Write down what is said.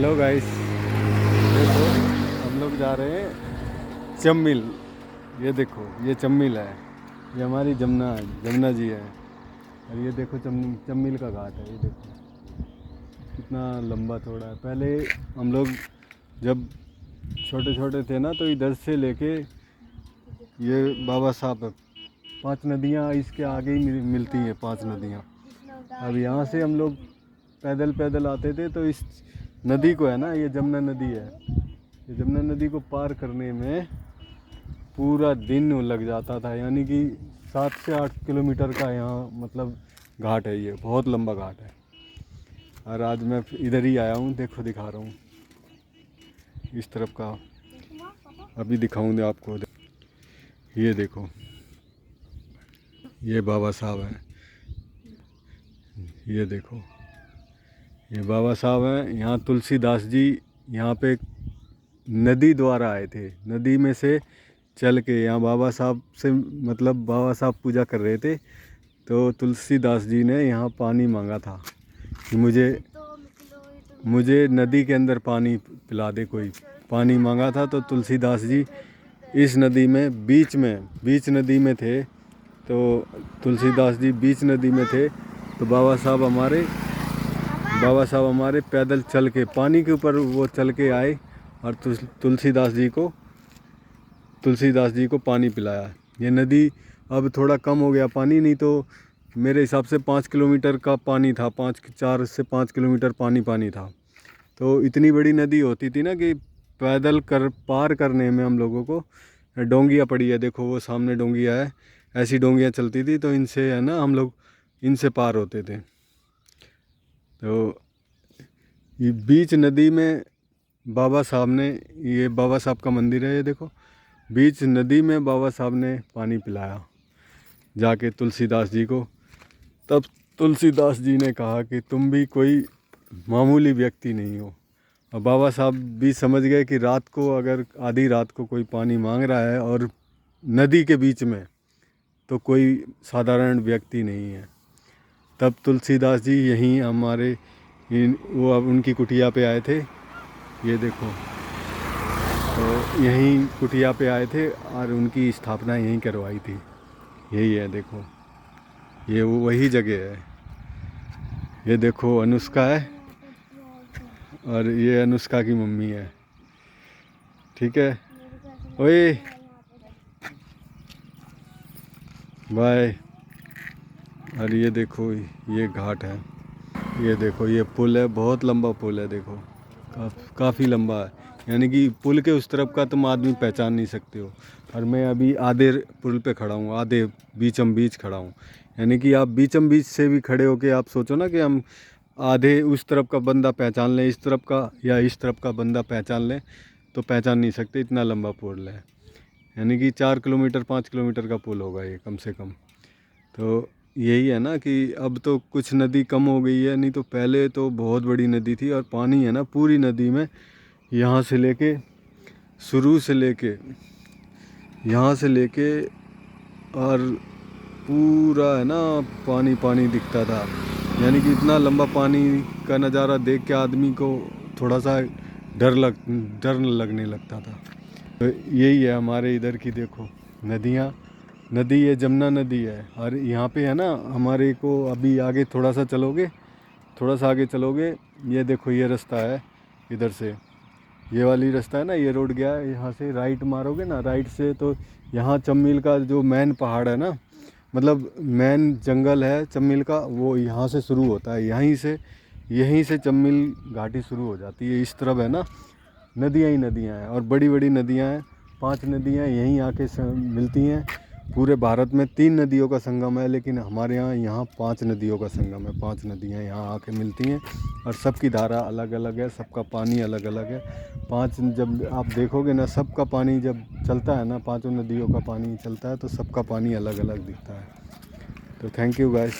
Hello guys, देखो हम लोग जा रहे हैं चम्मिल। ये देखो, ये चम्मिल है। ये हमारी जमुना जी है। और ये देखो चम्मिल का घाट है। ये देखो कितना लंबा चौड़ा है। पहले हम लोग जब छोटे छोटे थे ना, तो इधर से लेके ये बाबा साहब है, 5 नदियाँ इसके आगे ही मिलती हैं, 5 नदियाँ। अब यहाँ से हम लोग पैदल पैदल आते थे, तो इस नदी को है ना, ये जमुना नदी है, ये जमुना नदी को पार करने में पूरा दिन लग जाता था। यानी कि 7 से 8 किलोमीटर का यहाँ मतलब घाट है। ये बहुत लंबा घाट है। और आज मैं इधर ही आया हूँ, देखो दिखा रहा हूँ इस तरफ का। अभी दिखाऊंगा आपको। ये देखो, ये बाबा साहब हैं। ये देखो, ये बाबा साहब हैं। यहाँ तुलसीदास जी यहाँ पे नदी द्वारा आए थे। नदी में से चल के यहाँ बाबा साहब से मतलब बाबा साहब पूजा कर रहे थे, तो तुलसीदास जी ने यहाँ पानी मांगा था कि मुझे नदी के अंदर पानी पिला दे कोई। पानी मांगा था, तो तुलसीदास जी इस नदी में बीच नदी में थे। तो तुलसीदास जी बीच नदी में थे, तो बाबा साहब हमारे पैदल चल के पानी के ऊपर वो चल के आए और तुलसीदास जी को पानी पिलाया। ये नदी अब थोड़ा कम हो गया पानी, नहीं तो मेरे हिसाब से 5 किलोमीटर का पानी था। 4 से 5 किलोमीटर पानी था। तो इतनी बड़ी नदी होती थी ना कि पैदल पार करने में हम लोगों को डोंगियाँ पड़ी है। देखो वो सामने डोंगियाँ है, ऐसी डोंगियाँ चलती थी, तो इनसे है ना हम लोग इनसे पार होते थे। तो ये बीच नदी में बाबा साहब का मंदिर है। ये देखो, बीच नदी में बाबा साहब ने पानी पिलाया जाके तुलसीदास जी को। तब तुलसीदास जी ने कहा कि तुम भी कोई मामूली व्यक्ति नहीं हो। और बाबा साहब भी समझ गए कि रात को अगर आधी रात को कोई पानी मांग रहा है और नदी के बीच में, तो कोई साधारण व्यक्ति नहीं है। तब तुलसीदास जी यहीं हमारे वो अब उनकी कुटिया पे आए थे। ये देखो, तो यहीं कुटिया पे आए थे और उनकी स्थापना यहीं करवाई थी। यही है, देखो ये वो वही जगह है। ये देखो अनुष्का है, और ये अनुष्का की मम्मी है। ठीक है, ओए बाय। और ये देखो, ये घाट है। ये देखो, ये पुल है, बहुत लंबा पुल है। देखो काफ़ी लंबा है। यानी कि पुल के उस तरफ का तुम आदमी पहचान नहीं सकते हो। और मैं अभी आधे पुल पे खड़ा हूँ, आधे बीचम बीच खड़ा हूँ। यानी कि आप बीचम बीच से भी खड़े होके आप सोचो ना कि हम आधे उस तरफ का बंदा पहचान लें, इस तरफ का या इस तरफ का बंदा पहचान लें, तो पहचान नहीं सकते। इतना लंबा पुल है। यानी कि 4 किलोमीटर 5 किलोमीटर का पुल होगा ये कम से कम। तो यही है ना कि अब तो कुछ नदी कम हो गई है, नहीं तो पहले तो बहुत बड़ी नदी थी। और पानी है ना पूरी नदी में, यहाँ से लेके शुरू से लेके यहाँ से लेके और पूरा है ना पानी पानी दिखता था। यानी कि इतना लंबा पानी का नज़ारा देख के आदमी को थोड़ा सा डर लगने लगता था। तो यही है हमारे इधर की, देखो नदी ये जमुना नदी है। और यहाँ पे है ना हमारे को अभी आगे थोड़ा सा आगे चलोगे, ये देखो ये रास्ता है। इधर से ये वाली रास्ता है ना, ये रोड गया है। यहाँ से राइट मारोगे ना, राइट से, तो यहाँ चम्मिल का जो मेन पहाड़ है ना, मतलब मेन जंगल है चम्मिल का, वो यहाँ से शुरू होता है। यहीं से चम्मिल घाटी शुरू हो जाती है। इस तरफ है ना नदियाँ ही नदियाँ हैं, और बड़ी बड़ी नदियाँ हैं। 5 नदियाँ यहीं आके मिलती हैं। पूरे भारत में 3 नदियों का संगम है, लेकिन हमारे यहाँ 5 नदियों का संगम है। 5 नदियाँ यहाँ आके मिलती हैं, और सबकी धारा अलग अलग है, सबका पानी अलग अलग है। 5 जब आप देखोगे ना, सबका पानी जब चलता है ना, 5 नदियों का पानी चलता है, तो सबका पानी अलग अलग दिखता है। तो थैंक यू गाइस।